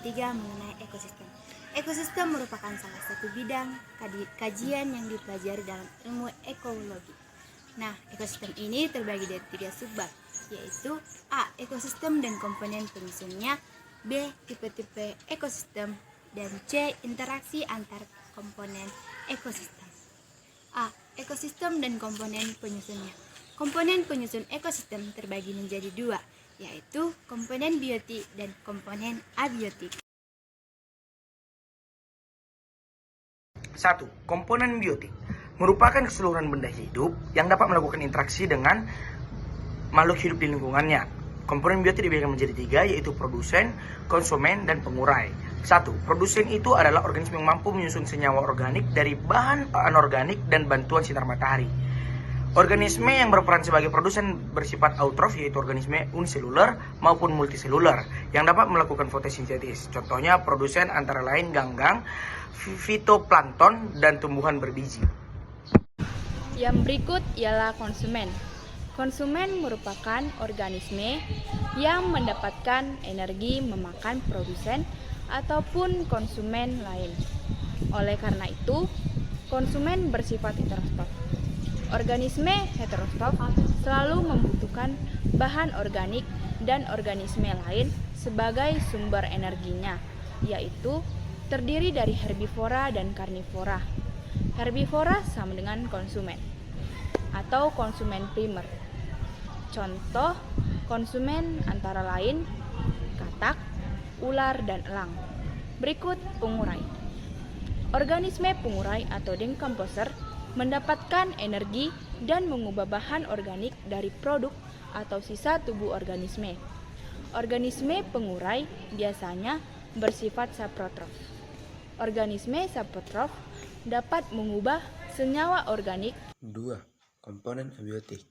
ketiga mengenai ekosistem. Ekosistem merupakan salah satu bidang kajian yang dipelajari dalam ilmu ekologi. Nah, ekosistem ini terbagi dari 3 subbab, yaitu A. Ekosistem dan komponen penyusunnya, B. Tipe-tipe ekosistem, dan C. Interaksi antar komponen ekosistem. A. Ekosistem dan komponen penyusunnya. Komponen penyusun ekosistem terbagi menjadi 2, yaitu komponen biotik dan komponen abiotik. 1. Komponen biotik merupakan keseluruhan benda hidup yang dapat melakukan interaksi dengan makhluk hidup di lingkungannya. Komponen biotik dibagi menjadi 3, yaitu produsen, konsumen, dan pengurai. 1. Produsen itu adalah organisme yang mampu menyusun senyawa organik dari bahan anorganik dan bantuan sinar matahari. Organisme yang berperan sebagai produsen bersifat autotrof, yaitu organisme uniseluler maupun multiseluler yang dapat melakukan fotosintesis. Contohnya produsen antara lain ganggang, fitoplankton, dan tumbuhan berbiji. Yang berikut ialah konsumen. Konsumen merupakan organisme yang mendapatkan energi memakan produsen ataupun konsumen lain. Oleh karena itu, konsumen bersifat heterotrof. Organisme heterotrof selalu membutuhkan bahan organik dan organisme lain sebagai sumber energinya, yaitu terdiri dari herbivora dan karnivora. Herbivora sama dengan konsumen atau konsumen primer. Contoh konsumen antara lain katak, ular, dan elang. Berikut pengurai. Organisme pengurai atau decomposer mendapatkan energi dan mengubah bahan organik dari produk atau sisa tubuh organisme. Organisme pengurai biasanya bersifat saprotrof. Organisme saprotrof dapat mengubah senyawa organik. 2. Komponen abiotik.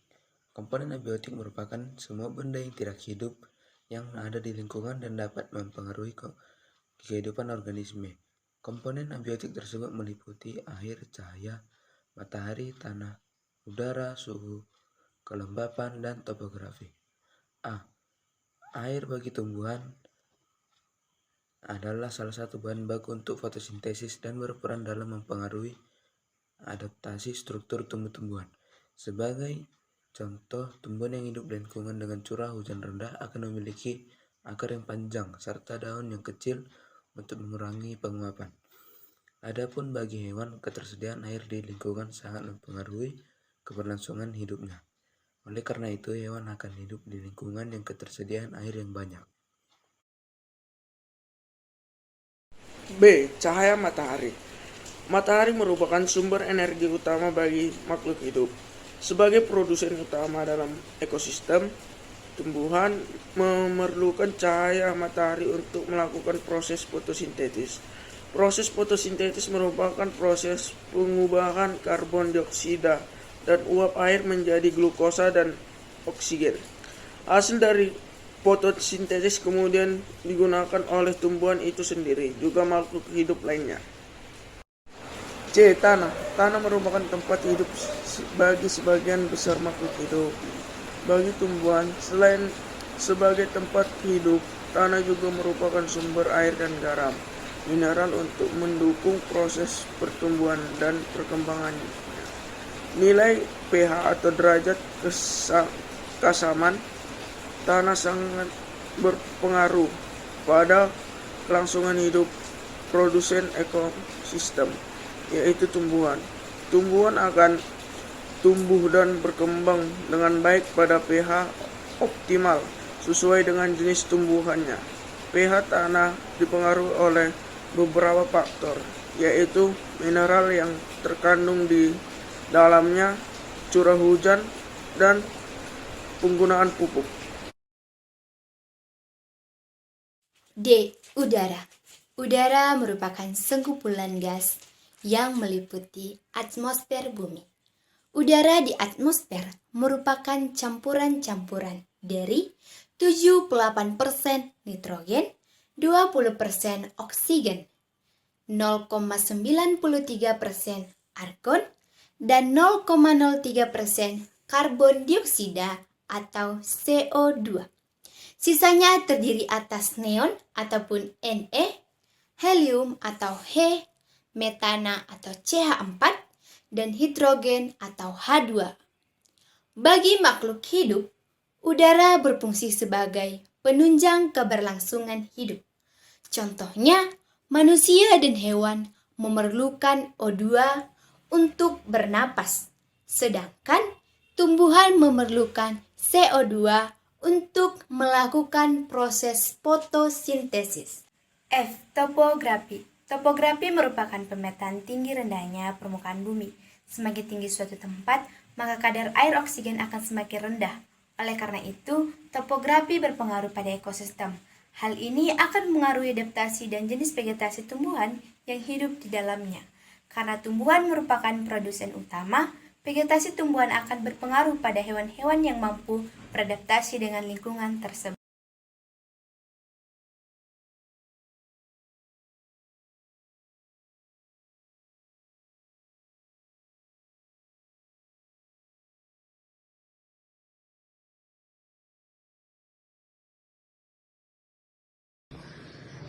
Komponen abiotik merupakan semua benda yang tidak hidup yang ada di lingkungan dan dapat mempengaruhi kehidupan organisme. Komponen abiotik tersebut meliputi air, cahaya, matahari, tanah, udara, suhu, kelembapan, dan topografi. A. Air bagi tumbuhan adalah salah satu bahan baku untuk fotosintesis dan berperan dalam mempengaruhi adaptasi struktur tumbuh-tumbuhan. Sebagai contoh, tumbuhan yang hidup di lingkungan dengan curah hujan rendah akan memiliki akar yang panjang serta daun yang kecil untuk mengurangi penguapan. Adapun bagi hewan, ketersediaan air di lingkungan sangat mempengaruhi keberlangsungan hidupnya. Oleh karena itu, hewan akan hidup di lingkungan yang ketersediaan air yang banyak. B. Cahaya matahari. Matahari merupakan sumber energi utama bagi makhluk hidup. Sebagai produsen utama dalam ekosistem, tumbuhan memerlukan cahaya matahari untuk melakukan proses fotosintesis. Proses fotosintesis merupakan proses pengubahan karbon dioksida dan uap air menjadi glukosa dan oksigen. Hasil dari fotosintesis kemudian digunakan oleh tumbuhan itu sendiri, juga makhluk hidup lainnya. C. Tanah. Tanah merupakan tempat hidup bagi sebagian besar makhluk hidup. Bagi tumbuhan, selain sebagai tempat hidup, tanah juga merupakan sumber air dan garam, mineral untuk mendukung proses pertumbuhan dan perkembangannya. Nilai pH atau derajat keasaman tanah sangat berpengaruh pada kelangsungan hidup produsen ekosistem, yaitu tumbuhan. Tumbuhan akan tumbuh dan berkembang dengan baik pada pH optimal sesuai dengan jenis tumbuhannya. pH tanah dipengaruhi oleh beberapa faktor, yaitu mineral yang terkandung di dalamnya, curah hujan, dan penggunaan pupuk. D. Udara. Udara merupakan sengkumpulan gas yang meliputi atmosfer bumi. Udara di atmosfer merupakan campuran-campuran dari 78% nitrogen, 20% oksigen, 0,93% argon, dan 0,03% karbon dioksida atau CO2. Sisanya terdiri atas neon ataupun Ne, helium atau He, metana atau CH4, dan hidrogen atau H2. Bagi makhluk hidup, udara berfungsi sebagai penunjang keberlangsungan hidup. Contohnya, manusia dan hewan memerlukan O2 untuk bernapas, sedangkan tumbuhan memerlukan CO2 untuk melakukan proses fotosintesis. F. Topografi. Topografi merupakan pemetaan tinggi rendahnya permukaan bumi. Semakin tinggi suatu tempat, maka kadar air oksigen akan semakin rendah. Oleh karena itu, topografi berpengaruh pada ekosistem. Hal ini akan mengaruhi adaptasi dan jenis vegetasi tumbuhan yang hidup di dalamnya. Karena tumbuhan merupakan produsen utama, vegetasi tumbuhan akan berpengaruh pada hewan-hewan yang mampu beradaptasi dengan lingkungan tersebut.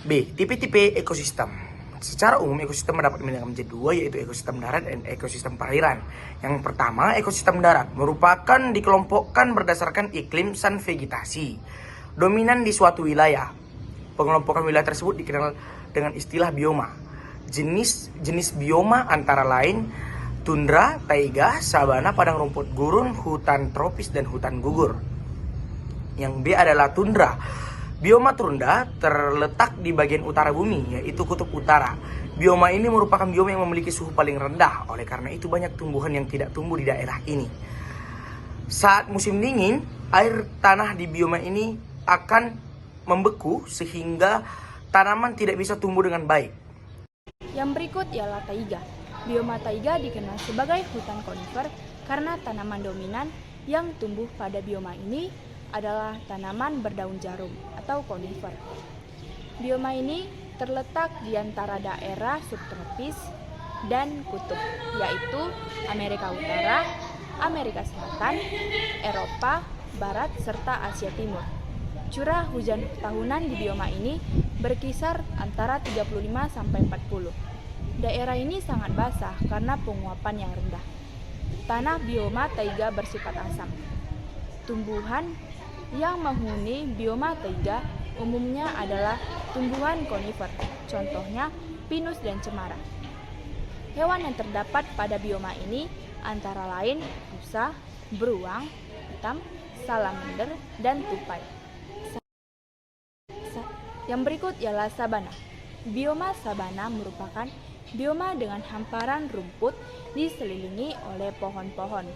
B. Tipe-tipe ekosistem. Secara umum, ekosistem dapat dibagi menjadi dua, yaitu ekosistem darat dan ekosistem perairan. Yang pertama, ekosistem darat merupakan dikelompokkan berdasarkan iklim dan vegetasi dominan di suatu wilayah. Pengelompokan wilayah tersebut dikenal dengan istilah bioma. Jenis bioma antara lain tundra, taiga, sabana, padang rumput gurun, hutan tropis, dan hutan gugur. Yang B adalah tundra. Bioma tundra terletak di bagian utara bumi, yaitu kutub utara. Bioma ini merupakan bioma yang memiliki suhu paling rendah, oleh karena itu banyak tumbuhan yang tidak tumbuh di daerah ini. Saat musim dingin, air tanah di bioma ini akan membeku sehingga tanaman tidak bisa tumbuh dengan baik. Yang berikut ialah taiga. Bioma taiga dikenal sebagai hutan konifer karena tanaman dominan yang tumbuh pada bioma ini adalah tanaman berdaun jarum atau konifer. Bioma ini terletak di antara daerah subtropis dan kutub, yaitu Amerika Utara, Amerika Selatan, Eropa Barat, serta Asia Timur. Curah hujan tahunan di bioma ini berkisar antara 35-40. Daerah ini sangat basah karena penguapan yang rendah. Tanah bioma taiga bersifat asam. Tumbuhan yang menghuni bioma taiga umumnya adalah tumbuhan konifer, contohnya pinus dan cemara. Hewan yang terdapat pada bioma ini antara lain rusa, beruang hitam, salamander, dan tupai. Yang berikut ialah sabana. Bioma sabana merupakan bioma dengan hamparan rumput diselilingi oleh pohon-pohon.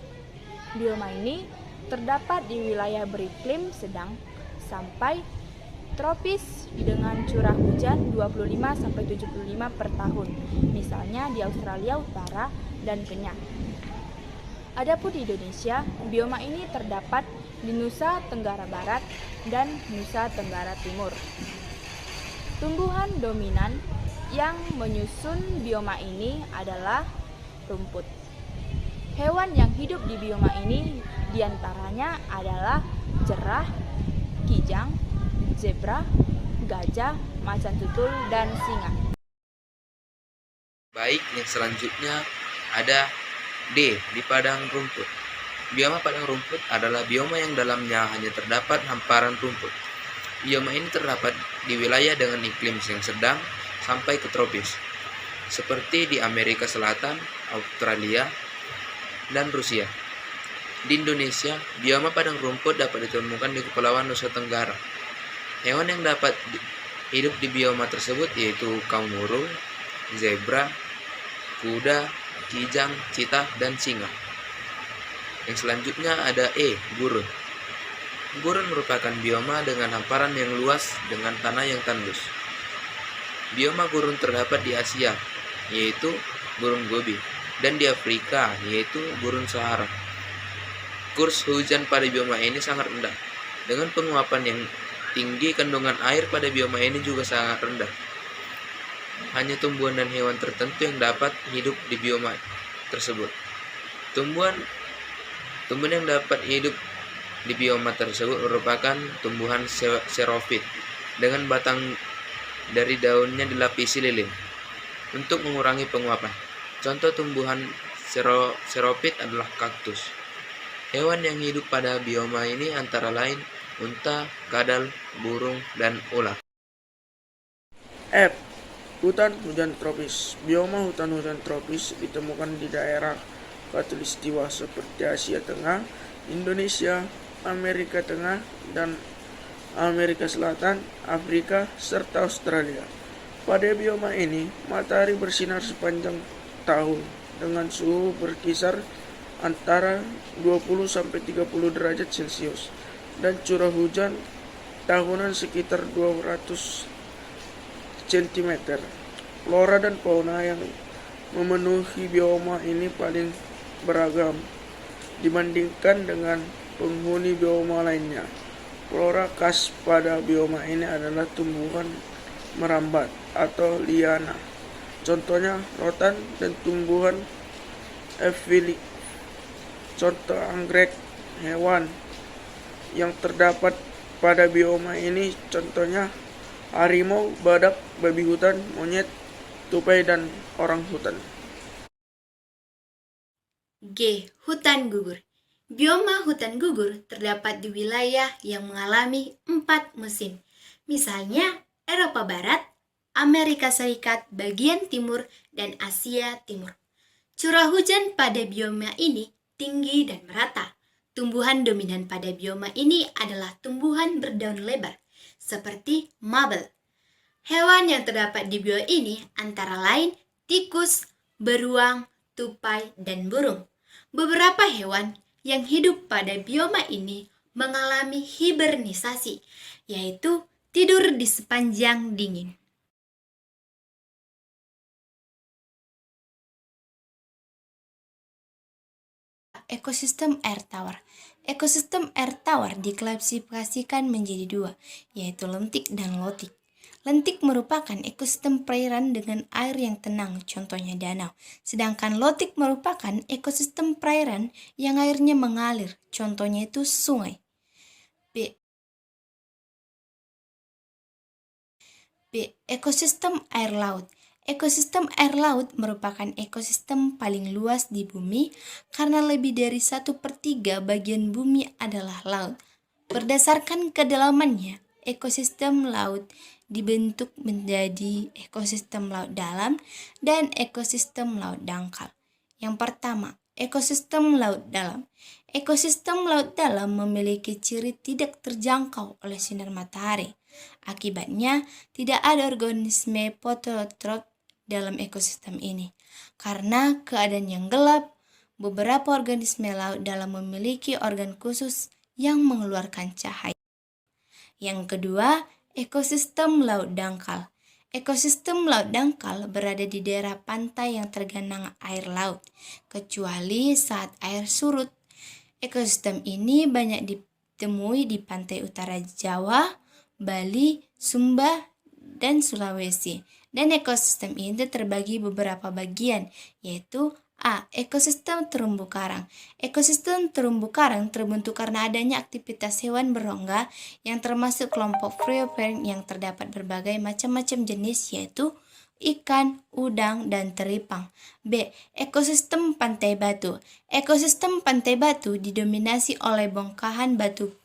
Bioma ini terdapat di wilayah beriklim sedang sampai tropis dengan curah hujan 25-75 per tahun, misalnya di Australia Utara dan Kenya. Adapun di Indonesia, bioma ini terdapat di Nusa Tenggara Barat dan Nusa Tenggara Timur. Tumbuhan dominan yang menyusun bioma ini adalah rumput. Hewan yang hidup di bioma ini diantaranya adalah jerah, kijang, zebra, gajah, macan tutul, dan singa. Baik, yang selanjutnya ada D. Di padang rumput. Bioma padang rumput adalah bioma yang dalamnya hanya terdapat hamparan rumput. Bioma ini terdapat di wilayah dengan iklim yang sedang sampai ke tropis, seperti di Amerika Selatan, Australia, dan Rusia. Di Indonesia, bioma padang rumput dapat ditemukan di Kepulauan Nusa Tenggara. Hewan yang dapat hidup di bioma tersebut yaitu kanguru, zebra, kuda, kijang, citah, dan singa. Yang selanjutnya ada E. Gurun. Gurun merupakan bioma dengan hamparan yang luas dengan tanah yang tandus. Bioma gurun terdapat di Asia, yaitu gurun Gobi, dan di Afrika, yaitu gurun Sahara. Kurs hujan pada bioma ini sangat rendah. Dengan penguapan yang tinggi, kandungan air pada bioma ini juga sangat rendah. Hanya tumbuhan dan hewan tertentu yang dapat hidup di bioma tersebut. Tumbuhan yang dapat hidup di bioma tersebut merupakan tumbuhan xerophyt dengan batang dari daunnya dilapisi lilin untuk mengurangi penguapan. Contoh tumbuhan xerophyt adalah kaktus. Hewan yang hidup pada bioma ini antara lain unta, kadal, burung, dan ular. F. Hutan hujan tropis. Bioma hutan hujan tropis ditemukan di daerah khatulistiwa seperti Asia Tengah, Indonesia, Amerika Tengah, dan Amerika Selatan, Afrika, serta Australia. Pada bioma ini, matahari bersinar sepanjang tahun dengan suhu berkisar antara 20-30 derajat Celcius dan curah hujan tahunan sekitar 200 cm. Flora dan fauna yang memenuhi bioma ini paling beragam dibandingkan dengan penghuni bioma lainnya. Flora khas pada bioma ini adalah tumbuhan merambat atau liana. Contohnya rotan dan tumbuhan epiphytic. Contoh anggrek hewan yang terdapat pada bioma ini contohnya harimau, badak, babi hutan, monyet, tupai, dan orang hutan. G. Hutan gugur. Bioma hutan gugur terdapat di wilayah yang mengalami 4 musim. Misalnya Eropa Barat, Amerika Serikat bagian timur, dan Asia Timur. Curah hujan pada bioma ini tinggi dan merata. Tumbuhan dominan pada bioma ini adalah tumbuhan berdaun lebar, seperti mabel. Hewan yang terdapat di bioma ini antara lain tikus, beruang, tupai, dan burung. Beberapa hewan yang hidup pada bioma ini mengalami hibernisasi, yaitu tidur di sepanjang dingin. Ekosistem air tawar. Ekosistem air tawar diklasifikasikan menjadi 2, yaitu lentik dan lotik. Lentik merupakan ekosistem perairan dengan air yang tenang, contohnya danau. Sedangkan lotik merupakan ekosistem perairan yang airnya mengalir, contohnya itu sungai. B. Ekosistem air laut. Ekosistem air laut merupakan ekosistem paling luas di bumi karena lebih dari 1/3 bagian bumi adalah laut. Berdasarkan kedalamannya, ekosistem laut dibentuk menjadi ekosistem laut dalam dan ekosistem laut dangkal. Yang pertama, ekosistem laut dalam. Ekosistem laut dalam memiliki ciri tidak terjangkau oleh sinar matahari. Akibatnya, tidak ada organisme fototrof dalam ekosistem ini. Karena keadaan yang gelap, beberapa organisme laut dalam memiliki organ khusus yang mengeluarkan cahaya. Yang kedua, ekosistem laut dangkal. Ekosistem laut dangkal berada di daerah pantai yang tergenang air laut, kecuali saat air surut. Ekosistem ini banyak ditemui di pantai utara Jawa, Bali, Sumba, dan Sulawesi. Dan ekosistem ini terbagi beberapa bagian, yaitu A. Ekosistem terumbu karang. Ekosistem terumbu karang terbentuk karena adanya aktivitas hewan berongga yang termasuk kelompok Frioferin yang terdapat berbagai macam-macam jenis, yaitu ikan, udang, dan teripang. B. Ekosistem pantai batu. Ekosistem pantai batu didominasi oleh bongkahan batu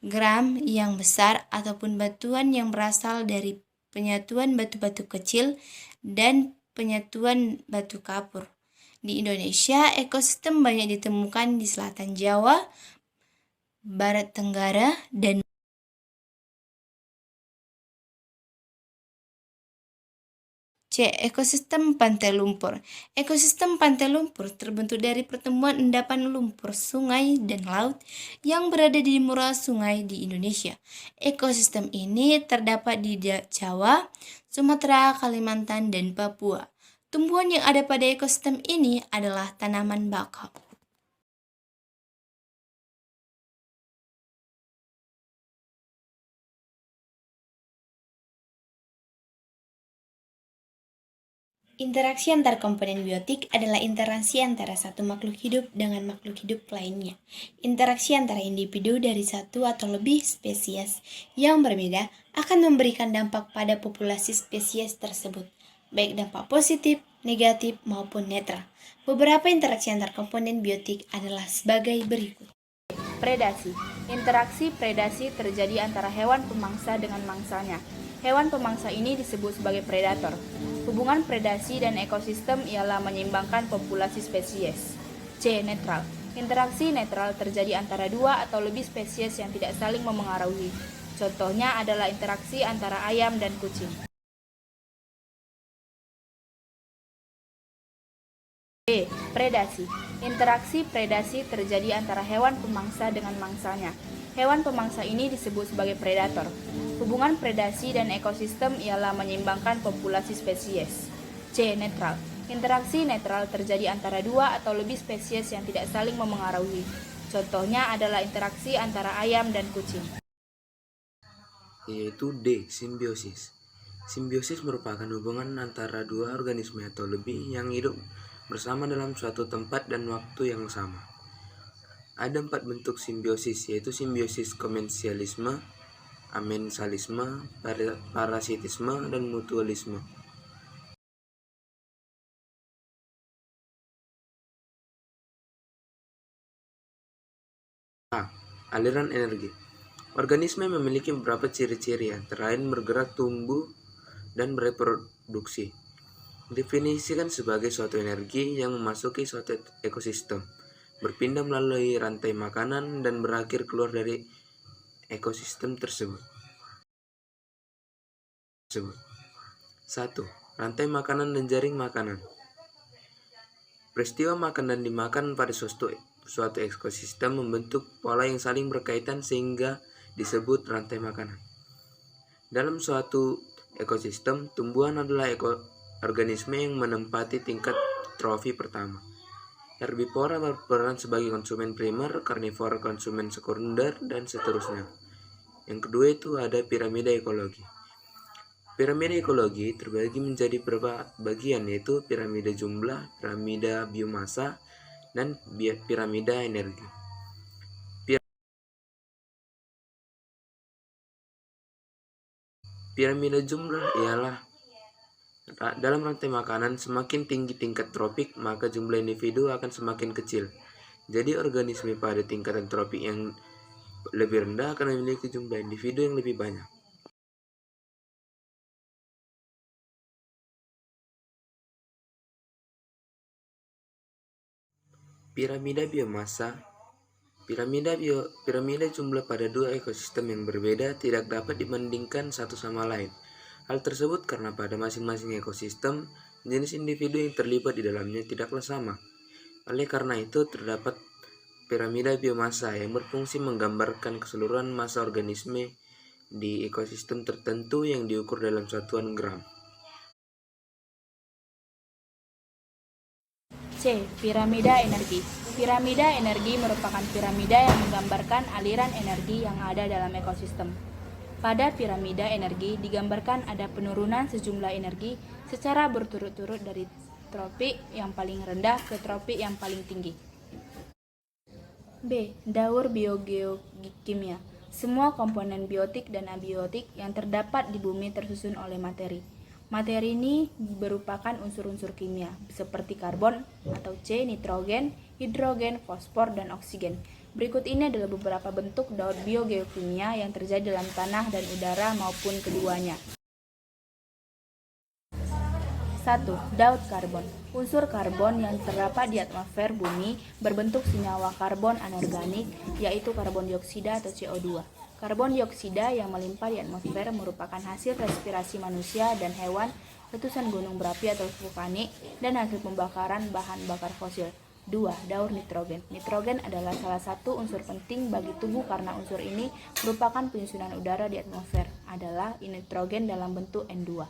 gram yang besar ataupun batuan yang berasal dari penyatuan batu-batu kecil dan penyatuan batu kapur. Di Indonesia, ekosistem banyak ditemukan di selatan Jawa, Barat Tenggara, dan C. Ekosistem pantai lumpur. Ekosistem pantai lumpur terbentuk dari pertemuan endapan lumpur sungai dan laut yang berada di muara sungai di Indonesia. Ekosistem ini terdapat di Jawa, Sumatera, Kalimantan, dan Papua. Tumbuhan yang ada pada ekosistem ini adalah tanaman bakau. Interaksi antar komponen biotik adalah interaksi antara satu makhluk hidup dengan makhluk hidup lainnya. Interaksi antara individu dari satu atau lebih spesies yang berbeda akan memberikan dampak pada populasi spesies tersebut, baik dampak positif, negatif, maupun netral. Beberapa interaksi antar komponen biotik adalah sebagai berikut. Predasi. Interaksi predasi terjadi antara hewan pemangsa dengan mangsanya. Hewan pemangsa ini disebut sebagai predator. Hubungan predasi dan ekosistem ialah menyeimbangkan populasi spesies. C. Netral. Interaksi netral terjadi antara dua atau lebih spesies yang tidak saling memengaruhi. Contohnya adalah interaksi antara ayam dan kucing. D. Predasi. Interaksi predasi terjadi antara hewan pemangsa dengan mangsanya. Hewan pemangsa ini disebut sebagai predator. Hubungan predasi dan ekosistem ialah menyeimbangkan populasi spesies. C. Netral. Interaksi netral terjadi antara dua atau lebih spesies yang tidak saling memengaruhi. Contohnya adalah interaksi antara ayam dan kucing. Yaitu D. Simbiosis. Simbiosis merupakan hubungan antara dua organisme atau lebih yang hidup bersama dalam suatu tempat dan waktu yang sama. Ada 4 bentuk simbiosis, yaitu simbiosis komensialisme, amensalisme, parasitisme, dan mutualisme. A. Aliran energi. Organisme memiliki beberapa ciri-ciri, antara lain bergerak, tumbuh, dan bereproduksi. Definisikan sebagai suatu energi yang memasuki suatu ekosistem, berpindah melalui rantai makanan, dan berakhir keluar dari ekosistem tersebut. 1. Rantai makanan dan jaring makanan. Peristiwa makan dan dimakan pada suatu ekosistem membentuk pola yang saling berkaitan sehingga disebut rantai makanan. Dalam suatu ekosistem, tumbuhan adalah organisme yang menempati tingkat trofi pertama. Herbivora berperan sebagai konsumen primer, karnivora konsumen sekunder, dan seterusnya. Yang kedua itu ada piramida ekologi. Piramida ekologi terbagi menjadi beberapa bagian, yaitu piramida jumlah, piramida biomasa, dan piramida energi. Piramida jumlah ialah dalam rantai makanan, semakin tinggi tingkat tropik, maka jumlah individu akan semakin kecil. Jadi organisme pada tingkatan tropik yang lebih rendah akan memiliki jumlah individu yang lebih banyak. Piramida biomasa. Piramida jumlah pada dua ekosistem yang berbeda tidak dapat dibandingkan satu sama lain. Hal tersebut karena pada masing-masing ekosistem, jenis individu yang terlibat di dalamnya tidaklah sama. Oleh karena itu, terdapat piramida biomasa yang berfungsi menggambarkan keseluruhan massa organisme di ekosistem tertentu yang diukur dalam satuan gram. C. Piramida energi. Piramida energi merupakan piramida yang menggambarkan aliran energi yang ada dalam ekosistem. Pada piramida energi digambarkan ada penurunan sejumlah energi secara berturut-turut dari tropik yang paling rendah ke tropik yang paling tinggi. B. Daur biogeokimia. Semua komponen biotik dan abiotik yang terdapat di bumi tersusun oleh materi. Materi ini merupakan unsur-unsur kimia seperti karbon atau C, nitrogen, hidrogen, fosfor, dan oksigen. Berikut ini adalah beberapa bentuk daur biogeokimia yang terjadi dalam tanah dan udara maupun keduanya. 1. Daur karbon. Unsur karbon yang terdapat di atmosfer bumi berbentuk senyawa karbon anorganik, yaitu karbon dioksida atau CO2. Karbon dioksida yang melimpah di atmosfer merupakan hasil respirasi manusia dan hewan, letusan gunung berapi atau vulkanik, dan hasil pembakaran bahan bakar fosil. 2. Daur nitrogen. Nitrogen adalah salah satu unsur penting bagi tubuh karena unsur ini merupakan penyusunan udara di atmosfer adalah nitrogen dalam bentuk N2.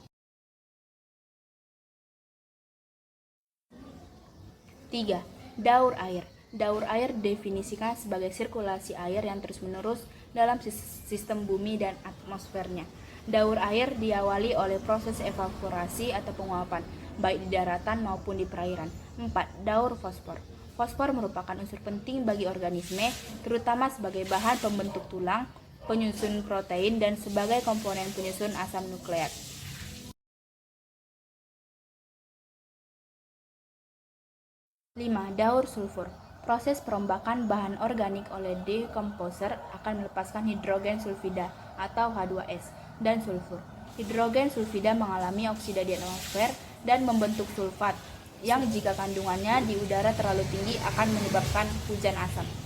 3. Daur air. Daur air definisikan sebagai sirkulasi air yang terus-menerus dalam sistem bumi dan atmosfernya. Daur air diawali oleh proses evaporasi atau penguapan. baik di daratan maupun di perairan. 4. Daur fosfor. Fosfor merupakan unsur penting bagi organisme, terutama sebagai bahan pembentuk tulang, penyusun protein, dan sebagai komponen penyusun asam nukleat. 5. Daur sulfur. Proses perombakan bahan organik oleh decomposer akan melepaskan hidrogen sulfida atau H2S dan sulfur. Hidrogen sulfida mengalami oksida di atmosfer dan membentuk sulfat, yang jika kandungannya di udara terlalu tinggi akan menyebabkan hujan asam.